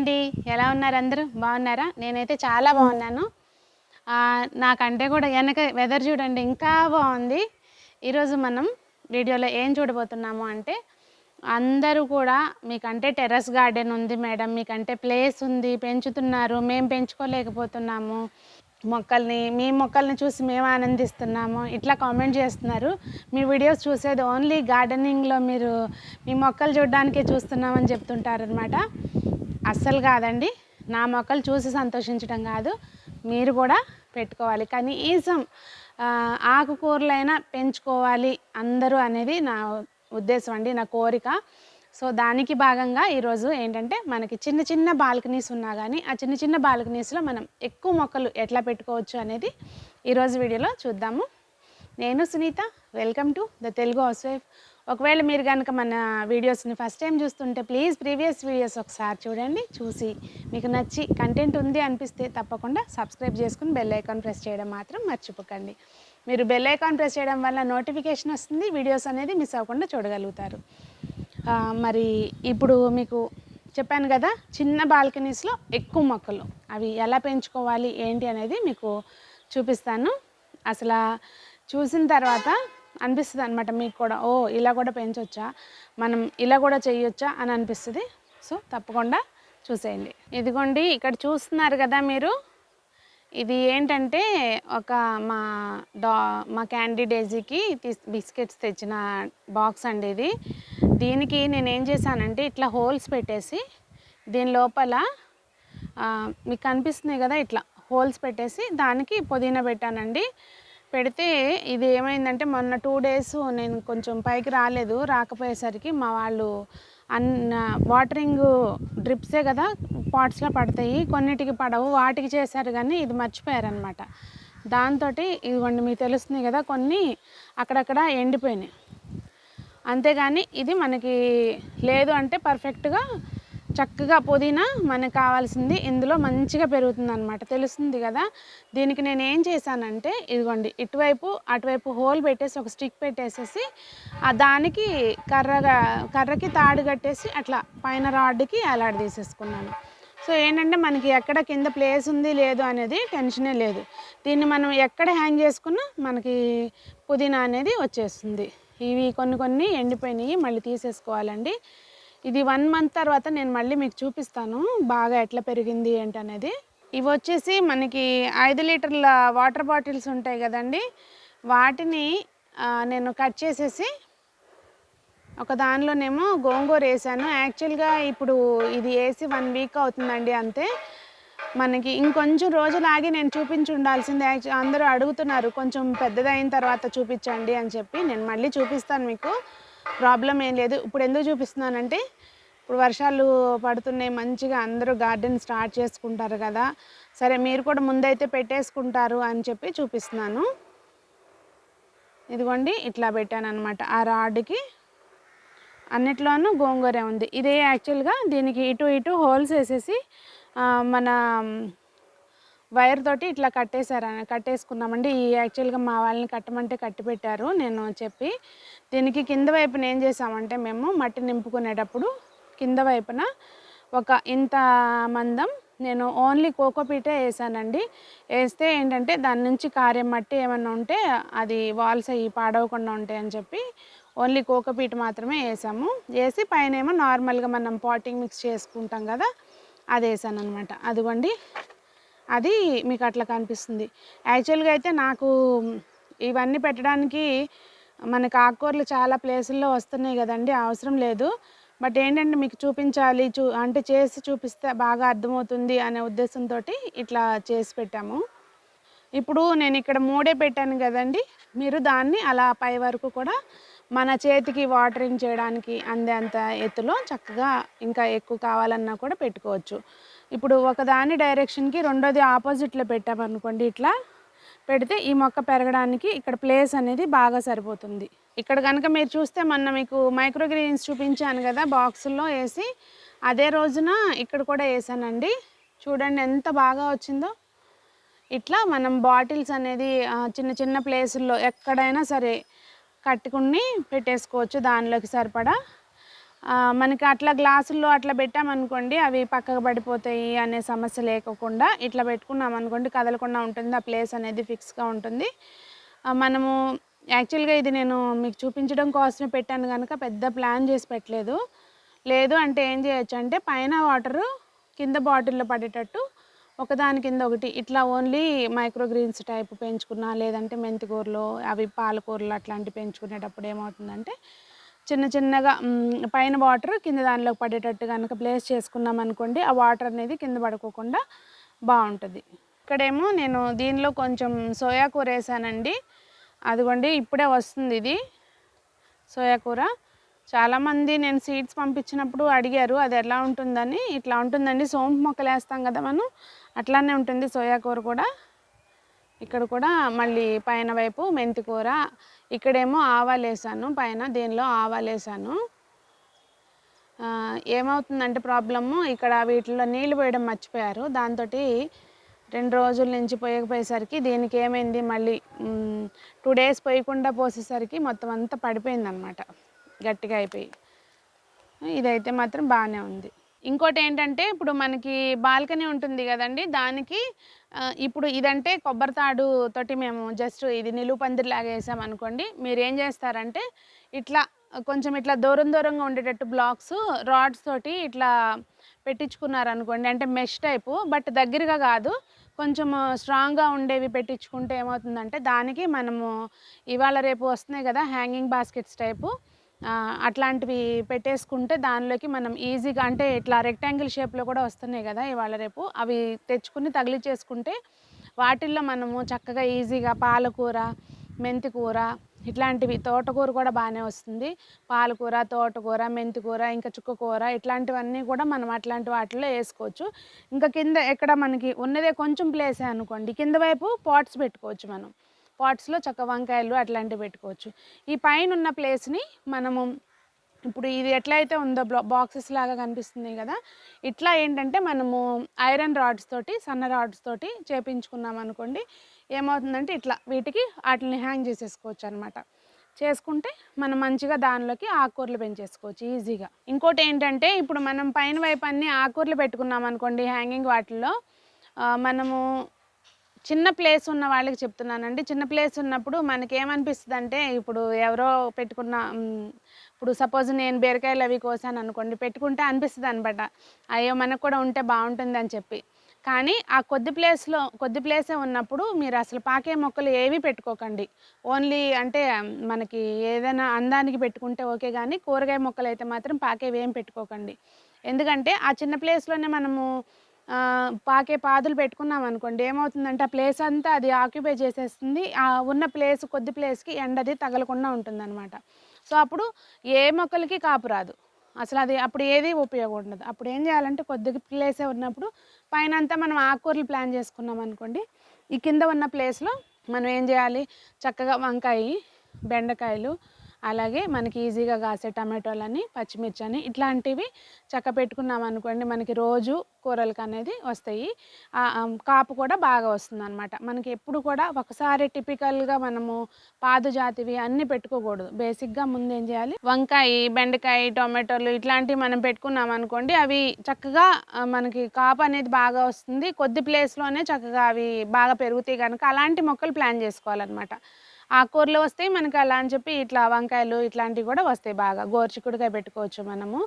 అండి. ఎలా ఉన్నారు అందరూ? బాగున్నారా? నేనైతే చాలా బాగున్నాను. నాకంటే కూడా వెనక వెదర్ చూడండి ఇంకా బాగుంది. ఈరోజు మనం వీడియోలో ఏం చూడబోతున్నాము అంటే, అందరూ కూడా మీకంటే టెర్రస్ గార్డెన్ ఉంది మేడం, మీకంటే ప్లేస్ ఉంది, పెంచుతున్నారు, మేము పెంచుకోలేకపోతున్నాము మొక్కల్ని, మీ మొక్కల్ని చూసి మేము ఆనందిస్తున్నాము, ఇట్లా కామెంట్ చేస్తున్నారు. మీ వీడియోస్ చూసేది ఓన్లీ గార్డెనింగ్లో మీరు మీ మొక్కలు చూడడానికే చూస్తున్నామని చెప్తుంటారనమాట. అస్సలు కాదండి. నా మొక్కలు చూసి సంతోషించడం కాదు, మీరు కూడా పెట్టుకోవాలి. కనీసం ఆకుకూరలైనా పెంచుకోవాలి అందరూ అనేది నా ఉద్దేశం అండి, నా కోరిక. సో దానికి భాగంగా ఈరోజు ఏంటంటే, మనకి చిన్న చిన్న బాల్కనీస్ ఉన్నా కానీ ఆ చిన్న చిన్న బాల్కనీస్లో మనం ఎక్కువ మొక్కలు ఎట్లా పెట్టుకోవచ్చు అనేది ఈరోజు వీడియోలో చూద్దాము. నేను Sunitha, welcome to the Telugu housewife. ఒకవేళ మీరు కనుక మన వీడియోస్ని ఫస్ట్ టైం చూస్తుంటే ప్లీజ్ ప్రీవియస్ వీడియోస్ ఒకసారి చూడండి. చూసి మీకు నచ్చి కంటెంట్ ఉంది అనిపిస్తే తప్పకుండా సబ్స్క్రైబ్ చేసుకుని బెల్ ఐకాన్ ప్రెస్ చేయడం మాత్రం మర్చిపోకండి. మీరు బెల్ ఐకాన్ ప్రెస్ చేయడం వల్ల నోటిఫికేషన్ వస్తుంది, వీడియోస్ అనేది మిస్ అవ్వకుండా చూడగలుగుతారు. మరి ఇప్పుడు మీకు చెప్పాను కదా, చిన్న బాల్కనీస్లో ఎక్కువ మొక్కలు అవి ఎలా పెంచుకోవాలి ఏంటి అనేది మీకు చూపిస్తాను. అసలు చూసిన తర్వాత అనిపిస్తుంది అనమాట మీకు కూడా, ఓ ఇలా కూడా పెంచవచ్చా, మనం ఇలా కూడా చేయొచ్చా అని అనిపిస్తుంది. సో తప్పకుండా చూసేయండి. ఇదిగోండి ఇక్కడ చూస్తున్నారు కదా మీరు, ఇది ఏంటంటే ఒక మా క్యాండీ డేజీకి బిస్కెట్స్ తెచ్చిన బాక్స్ అండి ఇది. దీనికి నేను ఏం చేశానంటే ఇట్లా హోల్స్ పెట్టేసి దీని లోపల మీకు కనిపిస్తున్నాయి కదా, ఇట్లా హోల్స్ పెట్టేసి దానికి పుదీనా పెట్టానండి. పెడితే ఇది ఏమైందంటే, మొన్న 2 days నేను కొంచెం పైకి రాకపోయేసరికి మా వాళ్ళు వాటరింగ్ డ్రిప్సే కదా పాట్స్లో పడతాయి, కొన్నిటికి పడవు, వాటికి చేశారు కానీ ఇది మర్చిపోయారనమాట. దాంతో ఇదిగోండి మీకు తెలుస్తుంది కదా, కొన్ని అక్కడక్కడ ఎండిపోయినాయి. అంతేగాని ఇది మనకి లేదు అంటే పర్ఫెక్ట్గా చక్కగా పుదీనా మనకు కావాల్సింది ఇందులో మంచిగా పెరుగుతుంది అనమాట, తెలుస్తుంది కదా. దీనికి నేను ఏం చేశానంటే, ఇదిగోండి ఇటువైపు అటువైపు హోల్ పెట్టేసి ఒక స్టిక్ పెట్టేసేసి దానికి కర్రకి తాడు కట్టేసి అట్లా పైన రాడ్కి అలాడ తీసేసుకున్నాను. సో ఏంటంటే మనకి ఎక్కడ కింద ప్లేస్ ఉంది లేదు అనేది టెన్షనే లేదు. దీన్ని మనం ఎక్కడ హ్యాంగ్ చేసుకున్నా మనకి పుదీనా అనేది వచ్చేస్తుంది. ఇవి కొన్ని ఎండిపోయినాయి, మళ్ళీ తీసేసుకోవాలండి. ఇది 1 month తర్వాత నేను మళ్ళీ మీకు చూపిస్తాను బాగా ఎట్లా పెరిగింది ఏంటనేది. ఇవి వచ్చేసి మనకి 5 లీటర్ల వాటర్ బాటిల్స్ ఉంటాయి కదండి, వాటిని నేను కట్ చేసేసి ఒక దానిలోనేమో గోంగూర వేసాను. యాక్చువల్గా ఇప్పుడు ఇది వేసి 1 week అవుతుందండి అంతే. మనకి ఇంకొంచెం రోజులు ఆగి నేను చూపించి ఉండాల్సిందే. అందరూ అడుగుతున్నారు కొంచెం పెద్దదైన తర్వాత చూపించండి అని చెప్పి. నేను మళ్ళీ చూపిస్తాను మీకు, ప్రాబ్లం ఏం లేదు. ఇప్పుడు ఎందుకు చూపిస్తున్నానంటే, ఇప్పుడు వర్షాలు పడుతున్నాయి, మంచిగా అందరూ గార్డెన్ స్టార్ట్ చేసుకుంటారు కదా, సరే మీరు కూడా ముందైతే పెట్టేసుకుంటారు అని చెప్పి చూపిస్తున్నాను. ఇదిగోండి ఇట్లా పెట్టాను అనమాట. ఆ రాడ్కి అన్నిట్లోనూ గోంగూర ఉంది. ఇదే యాక్చువల్గా దీనికి ఇటు హోల్స్ వేసేసి మన వైర్ తోటి ఇట్లా కట్టేసుకున్నామండి. ఈ యాక్చువల్గా మా వాళ్ళని కట్టమంటే కట్టి పెట్టారు నేను చెప్పి. దీనికి కింద వైపున ఏం చేసామంటే, మేము మట్టి నింపుకునేటప్పుడు కింద వైపున ఒక ఇంత మందం నేను ఓన్లీ కోకోపీటే వేసానండి. వేస్తే ఏంటంటే దాని నుంచి కారే మట్టి ఏమన్నా ఉంటే అది వాల్స్ అవి పాడవకుండా ఉంటాయని చెప్పి ఓన్లీ కోకోపీట్ మాత్రమే వేసాము. వేసి పైన ఏమో నార్మల్గా మనం పాటింగ్ మిక్స్ చేసుకుంటాం కదా, అది వేసాను అనమాట. అదిగోండి అది మీకు అట్లా కనిపిస్తుంది. యాక్చువల్గా అయితే నాకు ఇవన్నీ పెట్టడానికి మనకు ఆకుకూరలు చాలా ప్లేసుల్లో వస్తున్నాయి కదండి, అవసరం లేదు. బట్ ఏంటంటే మీకు చూపించాలి, అంటే చేసి చూపిస్తే బాగా అర్థమవుతుంది అనే ఉద్దేశంతో ఇట్లా చేసి పెట్టాము. ఇప్పుడు నేను ఇక్కడ 3 పెట్టాను కదండి, మీరు దాన్ని అలా పై వరకు కూడా మన చేతికి వాటరింగ్ చేయడానికి అందేంత ఎత్తులో చక్కగా ఇంకా ఎక్కువ కావాలన్నా కూడా పెట్టుకోవచ్చు. ఇప్పుడు ఒకదాని డైరెక్షన్కి రెండోది ఆపోజిట్లో పెట్టామనుకోండి, ఇట్లా పెడితే ఈ మొక్క పెరగడానికి ఇక్కడ ప్లేస్ అనేది బాగా సరిపోతుంది. ఇక్కడ కనుక మీరు చూస్తే మొన్న మీకు మైక్రోగ్రీన్స్ చూపించాను కదా బాక్సుల్లో వేసి, అదే రోజున ఇక్కడ కూడా వేసానండి. చూడండి ఎంత బాగా వచ్చిందో. ఇట్లా మనం బాటిల్స్ అనేది చిన్న చిన్న ప్లేసుల్లో ఎక్కడైనా సరే కట్టుకుని పెట్టేసుకోవచ్చు దానిలోకి సరిపడా. మనకి అట్లా గ్లాసుల్లో అట్లా పెట్టామనుకోండి అవి పక్కకు పడిపోతాయి అనే సమస్య లేకుండా ఇట్లా పెట్టుకున్నామనుకోండి కదలకుండా ఉంటుంది, ఆ ప్లేస్ అనేది ఫిక్స్గా ఉంటుంది. మనము యాక్చువల్గా ఇది నేను మీకు చూపించడం కోసమే పెట్టాను కనుక పెద్ద ప్లాన్ చేసి పెట్టలేదు. లేదు అంటే ఏం చేయొచ్చు అంటే పైన వాటరు కింద బాటిల్లో పడేటట్టు ఒకదాని కింద ఒకటి ఇట్లా ఓన్లీ మైక్రో గ్రీన్స్ టైప్ పెంచుకున్నా, లేదంటే మెంతికూరలు అవి పాలకూరలు అట్లాంటివి పెంచుకునేటప్పుడు ఏమవుతుందంటే చిన్న చిన్నగా పైన వాటర్ కింద దానిలోకి పడేటట్టు కనుక ప్లేస్ చేసుకున్నాం అనుకోండి, ఆ వాటర్ అనేది కింద పడుకోకుండా బాగుంటుంది. ఇక్కడేమో నేను దీనిలో కొంచెం సోయా కూర వేసానండి. అదిగోండి ఇప్పుడే వస్తుంది ఇది సోయా కూర. చాలామంది నేను సీడ్స్ పంపించినప్పుడు అడిగారు అది ఎలా ఉంటుందని. ఇట్లా ఉంటుందండి, సోంపు మొక్కలు వేస్తాం కదా మనం, అట్లానే ఉంటుంది సోయా కూర కూడా. ఇక్కడ కూడా మళ్ళీ పైన వైపు మెంతి కూర, ఇక్కడేమో ఆవాలు వేసాను పైన, దీనిలో ఆవాలు వేసాను. ఏమవుతుందంటే ప్రాబ్లము ఇక్కడ వీటిలో నీళ్ళు పోయడం మర్చిపోయారు, దాంతో 2 రోజుల నుంచి పోయకపోయేసరికి దీనికి ఏమైంది మళ్ళీ 2 డేస్ పోయకుండా పోసేసరికి మొత్తం అంతా పడిపోయిందనమాట, గట్టిగా అయిపోయి. ఇదైతే మాత్రం బాగానే ఉంది. ఇంకోటి ఏంటంటే ఇప్పుడు మనకి బాల్కనీ ఉంటుంది కదండి, దానికి ఇప్పుడు ఇదంటే కొబ్బరి తాడు తోటి మేము జస్ట్ ఇది నిలువు పందిరిలాగా వేసామనుకోండి, మీరు ఏం చేస్తారంటే ఇట్లా కొంచెం ఇట్లా దూరం దూరంగా ఉండేటట్టు బ్లాక్స్ రాడ్స్ తోటి ఇట్లా పెట్టించుకున్నారనుకోండి, అంటే మెష్ టైపు బట్ దగ్గరగా కాదు, కొంచెం స్ట్రాంగ్గా ఉండేవి పెట్టించుకుంటే ఏమవుతుందంటే దానికి మనము ఇవాళ రేపు వస్తున్నాయి కదా హ్యాంగింగ్ బాస్కెట్స్ టైపు, అట్లాంటివి పెట్టేసుకుంటే దానిలోకి మనం ఈజీగా అంటే ఇట్లా రెక్టాంగిల్ షేప్లో కూడా వస్తున్నాయి కదా ఇవాళ రేపు, అవి తెచ్చుకుని తగిలించేసుకుంటే వాటిల్లో మనము చక్కగా ఈజీగా పాలకూర, మెంతికూర ఇట్లాంటివి, తోటకూర కూడా బాగానే వస్తుంది, పాలకూర, తోటకూర, మెంతికూర, ఇంకా చుక్కకూర ఇట్లాంటివన్నీ కూడా మనం అట్లాంటి వాటిల్లో వేసుకోవచ్చు. ఇంకా కింద ఎక్కడ మనకి ఉన్నదే కొంచెం ప్లేసే అనుకోండి, కింద వైపు పాట్స్ పెట్టుకోవచ్చు మనం, పాట్స్లో చక్క వంకాయలు అట్లాంటివి పెట్టుకోవచ్చు. ఈ పైన ఉన్న ప్లేస్ని మనము ఇప్పుడు ఇది ఎట్లయితే ఉందో బాక్సెస్ లాగా కనిపిస్తుంది కదా, ఇట్లా ఏంటంటే మనము ఐరన్ రాడ్స్ తోటి, సన్న రాడ్స్ తోటి చేపించుకున్నాం అనుకోండి, ఏమవుతుందంటే ఇట్లా వీటికి వాటిని హ్యాంగ్ చేసేసుకోవచ్చు అనమాట. చేసుకుంటే మనం మంచిగా దానిలోకి ఆకుకూరలు పెంచేసుకోవచ్చు ఈజీగా. ఇంకోటి ఏంటంటే ఇప్పుడు మనం పైన వైపు అన్ని ఆకుకూరలు పెట్టుకున్నాం అనుకోండి హ్యాంగింగ్ వాటిల్లో, మనము చిన్న ప్లేస్ ఉన్న వాళ్ళకి చెప్తున్నానండి, చిన్న ప్లేస్ ఉన్నప్పుడు మనకేమనిపిస్తుంది అంటే ఇప్పుడు ఎవరో పెట్టుకున్న ఇప్పుడు సపోజ్ నేను బీరకాయలు అవి కోసాను అనుకోండి, పెట్టుకుంటే అనిపిస్తుంది అనమాట, అయ్యో మనకు కూడా ఉంటే బాగుంటుంది అని చెప్పి. కానీ ఆ కొద్ది ప్లేసే ఉన్నప్పుడు మీరు అసలు పాకే మొక్కలు ఏవి పెట్టుకోకండి, ఓన్లీ అంటే మనకి ఏదైనా అందానికి పెట్టుకుంటే ఓకే, కానీ కూరగాయ మొక్కలు అయితే మాత్రం పాకేవి ఏం పెట్టుకోకండి. ఎందుకంటే ఆ చిన్న ప్లేస్లోనే మనము పాకే పాదులు పెట్టుకున్నాం అనుకోండి, ఏమవుతుందంటే ఆ ప్లేస్ అంతా అది ఆక్యుపై చేసేస్తుంది, ఉన్న ప్లేస్ కొద్ది ప్లేస్కి ఎండది తగలకుండా ఉంటుందన్నమాట. సో అప్పుడు ఏ మొక్కలకి కాపు రాదు అసలు, అది అప్పుడు ఏది ఉపయోగం ఉండదు. అప్పుడు ఏం చేయాలంటే కొద్ది ప్లేసే ఉన్నప్పుడు పైన అంతా మనం ఆకుకూరలు ప్లాన్ చేసుకున్నాం అనుకోండి, ఈ కింద ఉన్న ప్లేస్లో మనం ఏం చేయాలి, చక్కగా వంకాయ, బెండకాయలు, అలాగే మనకి ఈజీగా కాసే టమాటోలని, పచ్చిమిర్చి అని ఇట్లాంటివి చక్క పెట్టుకున్నాం అనుకోండి, మనకి రోజు కూరలకు అనేది వస్తాయి, కాపు కూడా బాగా వస్తుంది అనమాట. మనకి ఎప్పుడు కూడా ఒకసారి టిపికల్గా మనము పాదు జాతివి అన్నీ పెట్టుకోకూడదు. బేసిక్గా ముందు ఏం చేయాలి, వంకాయ, బెండకాయ, టొమాటోలు ఇట్లాంటివి మనం పెట్టుకున్నాం అనుకోండి, అవి చక్కగా మనకి కాపు అనేది బాగా వస్తుంది, కొద్ది ప్లేస్లోనే చక్కగా అవి బాగా పెరుగుతాయి కనుక అలాంటి మొక్కలు ప్లాన్ చేసుకోవాలన్నమాట. ఆకుకూరలు వస్తాయి మనకి అలా అని చెప్పి ఇట్లా వంకాయలు ఇట్లాంటివి కూడా వస్తాయి బాగా. గోరుచిక్కుడుకాయ పెట్టుకోవచ్చు మనము,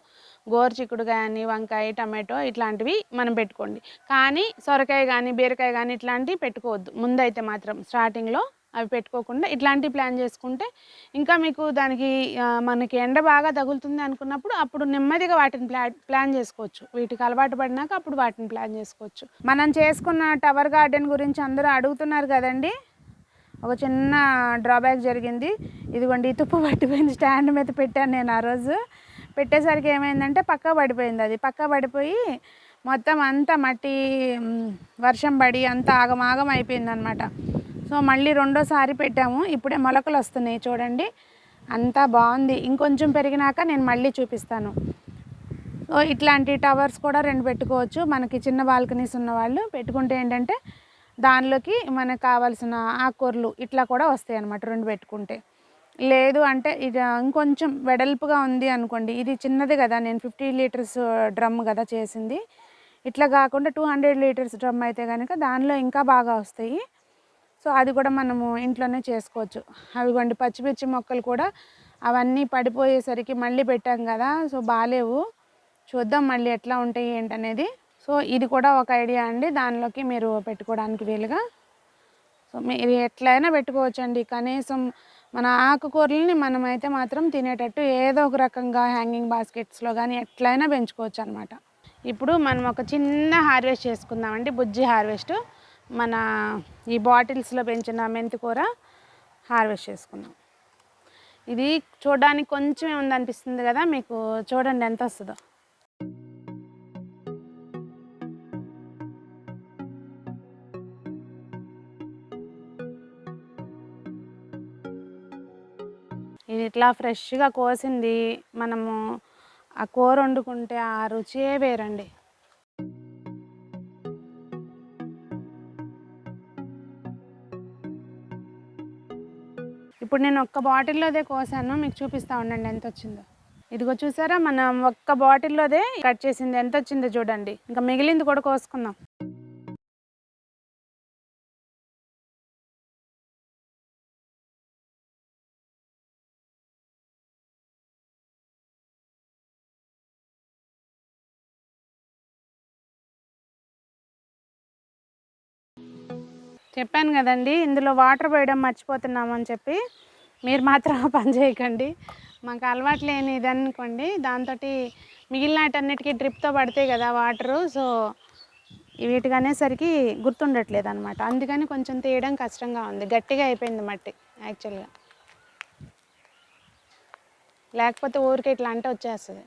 గోరుచిక్కుడుకాయ అని, వంకాయ, టమాటో ఇట్లాంటివి మనం పెట్టుకోండి. కానీ సొరకాయ కానీ బీరకాయ కానీ ఇట్లాంటివి పెట్టుకోవద్దు ముందైతే మాత్రం, స్టార్టింగ్లో అవి పెట్టుకోకుండా ఇట్లాంటివి ప్లాన్ చేసుకుంటే ఇంకా మీకు దానికి మనకి ఎండ బాగా తగులుతుంది అనుకున్నప్పుడు అప్పుడు నెమ్మదిగా వాటిని ప్లాన్ చేసుకోవచ్చు. వీటికి అలవాటు పడినాక అప్పుడు వాటిని ప్లాన్ చేసుకోవచ్చు. మనం చేసుకున్న టవర్ గార్డెన్ గురించి అందరూ అడుగుతున్నారు కదండి. ఒక చిన్న డ్రాబ్యాక్ జరిగింది, ఇదిగోండి తుప్పు పట్టిపోయింది, స్టాండ్ మీద పెట్టాను నేను ఆ రోజు, పెట్టేసరికి ఏమైందంటే పక్క పడిపోయింది, అది పక్క పడిపోయి మొత్తం అంతా మట్టి వర్షం పడి అంతా ఆగమాగం అయిపోయింది అనమాట. సో మళ్ళీ రెండోసారి పెట్టాము, ఇప్పుడే మొలకలు వస్తున్నాయి చూడండి, అంతా బాగుంది. ఇంకొంచెం పెరిగినాక నేను మళ్ళీ చూపిస్తాను. సో ఇట్లాంటి టవర్స్ కూడా 2 పెట్టుకోవచ్చు, మనకి చిన్న బాల్కనీస్ ఉన్న వాళ్ళు పెట్టుకుంటే ఏంటంటే దానిలోకి మనకు కావాల్సిన ఆకుకూరలు ఇట్లా కూడా వస్తాయి అన్నమాట 2 పెట్టుకుంటే. లేదు అంటే ఇది ఇంకొంచెం వెడల్పుగా ఉంది అనుకోండి, ఇది చిన్నది కదా, నేను 50 లీటర్స్ డ్రమ్ కదా చేసింది. ఇట్లా కాకుండా 200 లీటర్స్ డ్రమ్ అయితే కనుక దానిలో ఇంకా బాగా వస్తాయి. సో అది కూడా మనము ఇంట్లోనే చేసుకోవచ్చు. అవిగోండి పచ్చిమిర్చి మొక్కలు కూడా అవన్నీ పడిపోయేసరికి మళ్ళీ పెట్టాం కదా, సో బాగాలేవు. చూద్దాం మళ్ళీ ఎట్లా ఉంటాయి ఏంటనేది. సో ఇది కూడా ఒక ఐడియా అండి, దానిలోకి మీరు పెట్టుకోవడానికి వీలుగా. సో మీరు ఎట్లయినా పెట్టుకోవచ్చండి. కనీసం మన ఆకుకూరలని మనమైతే మాత్రం తినేటట్టు ఏదో ఒక రకంగా హ్యాంగింగ్ బాస్కెట్స్లో కానీ ఎట్లయినా పెంచుకోవచ్చు అనమాట. ఇప్పుడు మనం ఒక చిన్న హార్వెస్ట్ చేసుకుందామండి, బుజ్జి హార్వెస్ట్. మన ఈ బాటిల్స్లో పెంచిన మెంతికూర హార్వెస్ట్ చేసుకుందాం. ఇది చూడడానికి కొంచెమే ఉందనిపిస్తుంది కదా మీకు, చూడండి ఎంత వస్తుందో. ఇది ఇట్లా ఫ్రెష్గా కోసింది మనము ఆ కూర వండుకుంటే ఆ రుచే వేరండి. ఇప్పుడు నేను ఒక్క బాటిల్లోదే కోసాను, మీకు చూపిస్తా ఉండండి ఎంత వచ్చిందో. ఇదిగో చూసారా, మనం ఒక్క బాటిల్లోదే కట్ చేసింది ఎంత వచ్చిందో చూడండి. ఇంకా మిగిలింది కూడా కోసుకుందాం. చెప్పాను కదండి, ఇందులో వాటర్ పోయడం మర్చిపోతున్నాము అని చెప్పి. మీరు మాత్రం పని చేయకండి, మాకు అలవాటు లేని ఇది అనుకోండి. దాంతో మిగిలినటన్నిటికీ డ్రిప్తో పడతాయి కదా వాటరు, సో వీటికి అనేసరికి గుర్తుండట్లేదు అనమాట. అందుకని కొంచెం తీయడం కష్టంగా ఉంది, గట్టిగా అయిపోయింది మట్టి యాక్చువల్గా. లేకపోతే ఊరికే ఇట్లా అంటే వచ్చేస్తుంది.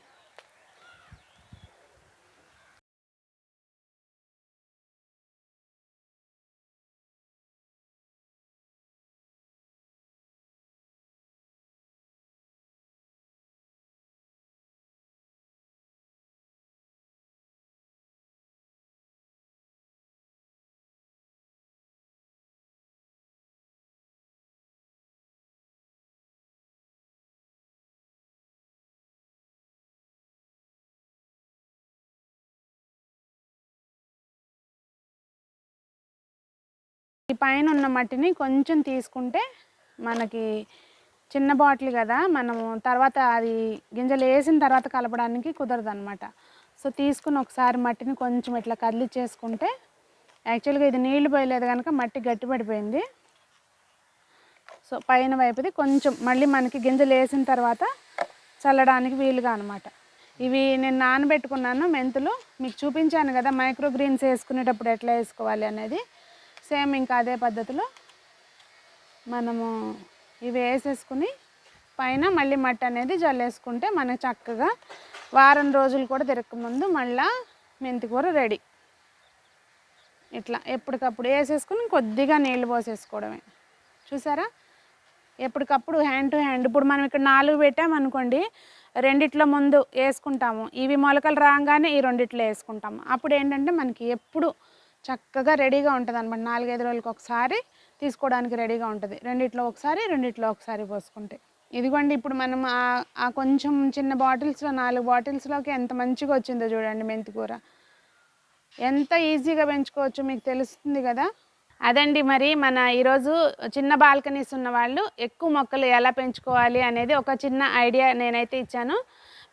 ఈ పైన ఉన్న మట్టిని కొంచెం తీసుకుంటే మనకి చిన్న బాటిల్ కదా, మనము తర్వాత అది గింజలు వేసిన తర్వాత కలపడానికి కుదరదు అనమాట. సో తీసుకుని ఒకసారి మట్టిని కొంచెం ఇట్లా కదిలిచ్చేసుకుంటే, యాక్చువల్గా ఇది నీళ్లు పోయలేదు కనుక మట్టి గట్టిపడిపోయింది. సో పైన వైపుది కొంచెం మళ్ళీ మనకి గింజలు వేసిన తర్వాత చల్లడానికి వీలుగా అనమాట. ఇవి నేను నానబెట్టుకున్నాను మెంతులు, మీకు చూపించాను కదా మైక్రో గ్రీన్స్ వేసుకునేటప్పుడు ఎట్లా వేసుకోవాలి అనేది. సేమ్ ఇంకా అదే పద్ధతిలో మనము ఇవి వేసేసుకుని పైన మళ్ళీ మట్టి అనేది జల్లేసుకుంటే మనకు చక్కగా వారం రోజులు కూడా తిరగకముందు మళ్ళీ మెంతికూర రెడీ. ఇట్లా ఎప్పటికప్పుడు వేసేసుకుని కొద్దిగా నీళ్ళు పోసేసుకోవడమే. చూసారా, ఎప్పటికప్పుడు హ్యాండ్ టు హ్యాండ్. ఇప్పుడు మనం ఇక్కడ 4 పెట్టామనుకోండి, రెండిట్లో ముందు వేసుకుంటాము, ఇవి మొలకలు రాగానే ఈ రెండిట్లో వేసుకుంటాము. అప్పుడు ఏంటంటే మనకి ఎప్పుడు చక్కగా రెడీగా ఉంటుంది అనమాట. 4-5 రోజులకు ఒకసారి తీసుకోవడానికి రెడీగా ఉంటుంది. రెండిట్లో ఒకసారి పోసుకుంటే. ఇదిగోండి ఇప్పుడు మనం ఆ కొంచెం చిన్న బాటిల్స్లో 4 బాటిల్స్లోకి ఎంత మంచిగా వచ్చిందో చూడండి మెంతికూర. ఎంత ఈజీగా పెంచుకోవచ్చు మీకు తెలుస్తుంది కదా. అదండి మరి మన ఈరోజు చిన్న బాల్కనీస్ ఉన్న వాళ్ళు ఎక్కువ మొక్కలు ఎలా పెంచుకోవాలి అనేది ఒక చిన్న ఐడియా నేనైతే ఇచ్చాను.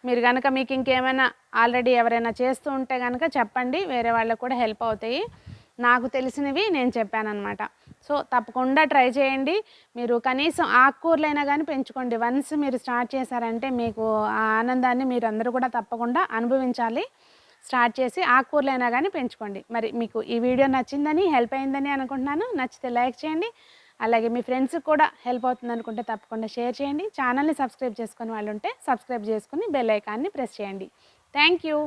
మీరు కనుక మీకు ఇంకేమైనా ఆల్రెడీ ఎవరైనా చేస్తూ ఉంటే కనుక చెప్పండి, వేరే వాళ్ళకు కూడా హెల్ప్ అవుతాయి. నాకు తెలిసినవి నేను చెప్పాను అనమాట. సో తప్పకుండా ట్రై చేయండి. మీరు కనీసం ఆకుకూరలైనా కానీ పెంచుకోండి. వన్స్ మీరు స్టార్ట్ చేశారంటే మీకు ఆ ఆనందాన్ని మీరు అందరూ కూడా తప్పకుండా అనుభవించాలి. స్టార్ట్ చేసి ఆకుకూరలైనా కానీ పెంచుకోండి. మరి మీకు ఈ వీడియో నచ్చిందని, హెల్ప్ అయిందని అనుకుంటున్నాను. నచ్చితే లైక్ చేయండి, అలాగే మీ ఫ్రెండ్స్కి కూడా హెల్ప్ అవుతుంది అనుకుంటే తప్పకుండా షేర్ చేయండి. ఛానల్ని సబ్స్క్రైబ్ చేసుకుని వాళ్ళు ఉంటే సబ్స్క్రైబ్ చేసుకుని బెల్ ఐకాన్ని ప్రెస్ చేయండి. Thank you.